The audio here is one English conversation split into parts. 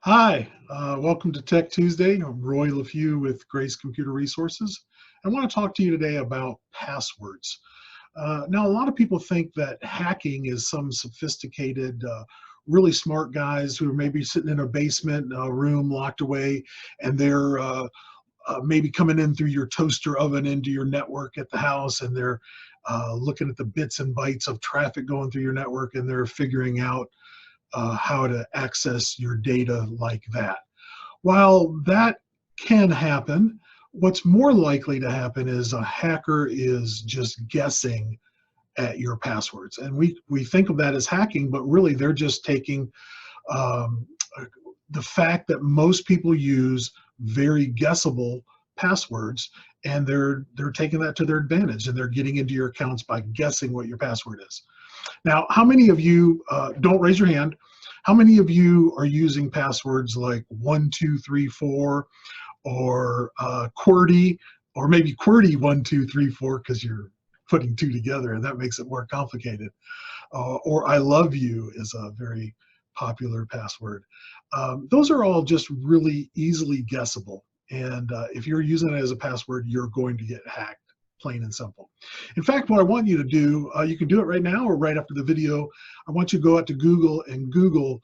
Hi, welcome to Tech Tuesday. I'm Roy LeFew with Grace Computer Resources. I want to talk to you today about passwords. Now, a lot of people think that hacking is some sophisticated, really smart guys who are maybe sitting in a basement room locked away, and they're maybe coming in through your toaster oven into your network at the house, and they're looking at the bits and bytes of traffic going through your network, and they're figuring out how to access your data like that. While that can happen, what's more likely to happen is a hacker is just guessing at your passwords. And we think of that as hacking, but really they're just taking um, the fact that most people use very guessable passwords, and they're taking that to their advantage, and they're getting into your accounts by guessing what your password is. Now, how many of you, don't raise your hand, how many of you are using passwords like 1234 or QWERTY, or maybe QWERTY 1234 because you're putting two together and that makes it more complicated? Or I love you is a very popular password. Those are all just really easily guessable. And if you're using it as a password, you're going to get hacked, plain and simple. In fact, what I want you to do, you can do it right now or right after the video. I want you to go out to Google and Google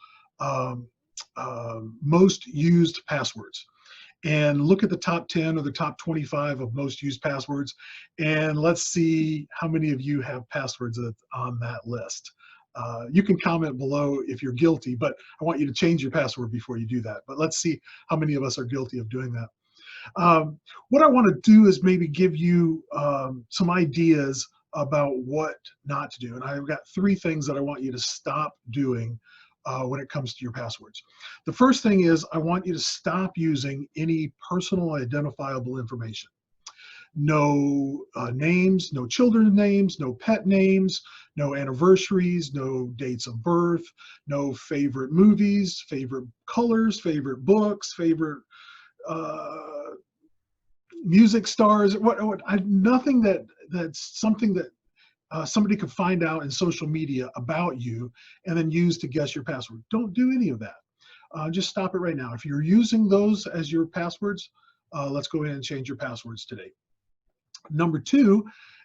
most used passwords, and look at the top 10 or the top 25 of most used passwords, and let's see how many of you have passwords on that list. You can comment below if you're guilty, but I want you to change your password before you do that. But let's see how many of us are guilty of doing that. What I want to do is maybe give you some ideas about what not to do. And I've got three things that I want you to stop doing when it comes to your passwords. The first thing is I want you to stop using any personal identifiable information. No names, no children's names, no pet names, no anniversaries, no dates of birth, no favorite movies, favorite colors, favorite books, favorite music stars, nothing that's something that somebody could find out in social media about you and then use to guess your password. Don't do any of that. Just stop it right now. If you're using those as your passwords, let's go ahead and change your passwords today. Number two,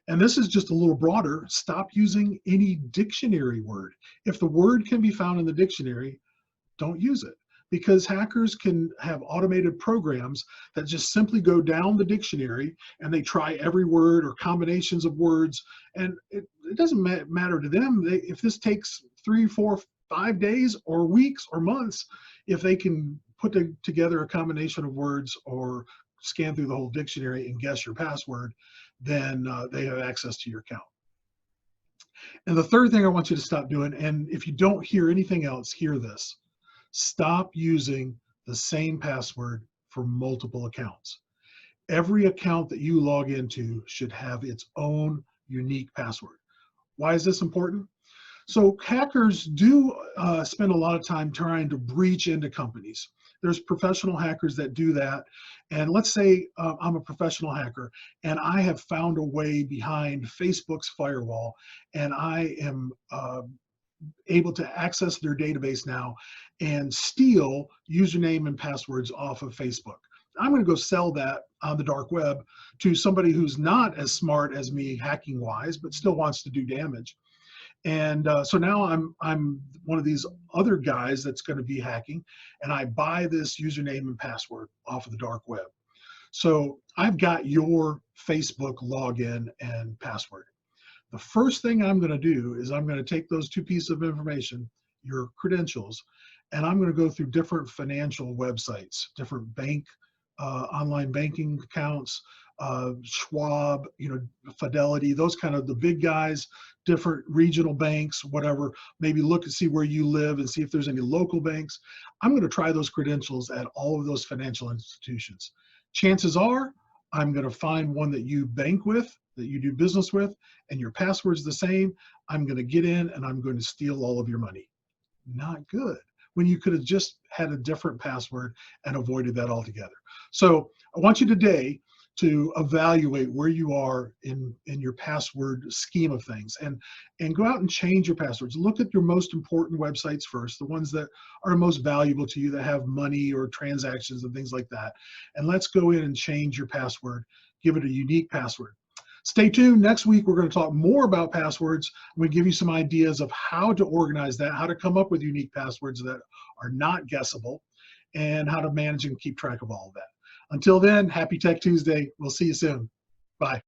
and this is just a little broader, stop using any dictionary word. If the word can be found in the dictionary, don't use it, because hackers can have automated programs that just simply go down the dictionary and they try every word or combinations of words, and it doesn't matter to them. If this takes 3, 4, 5 days or weeks or months, if they can put together a combination of words or scan through the whole dictionary and guess your password, then they have access to your account. And the third thing I want you to stop doing, and if you don't hear anything else, hear this: stop using the same password for multiple accounts. Every account that you log into should have its own unique password. Why is this important? So hackers do spend a lot of time trying to breach into companies. There's professional hackers that do that. And let's say I'm a professional hacker and I have found a way behind Facebook's firewall, and I am able to access their database now and steal username and passwords off of Facebook. I'm going to go sell that on the dark web to somebody who's not as smart as me hacking wise, but still wants to do damage. And so now I'm one of these other guys that's going to be hacking, and I buy this username and password off of the dark web. So I've got your Facebook login and password. The first thing I'm going to do is I'm going to take those two pieces of information, your credentials, and I'm going to go through different financial websites, different bank, online banking accounts, Schwab, Fidelity, those kind of the big guys, different regional banks, whatever. Maybe look and see where you live and see if there's any local banks. I'm going to try those credentials at all of those financial institutions. Chances are I'm going to find one that you bank with, that you do business with, and your password's the same. I'm going to get in and I'm going to steal all of your money. Not good, when you could have just had a different password and avoided that altogether. So I want you today to evaluate where you are in your password scheme of things, and go out and change your passwords. Look at your most important websites first, the ones that are most valuable to you, that have money or transactions and things like that. And let's go in and change your password, give it a unique password. Stay tuned. Next week, we're going to talk more about passwords. I'm going to give you some ideas of how to organize that, how to come up with unique passwords that are not guessable, and how to manage and keep track of all of that. Until then, happy Tech Tuesday. We'll see you soon. Bye.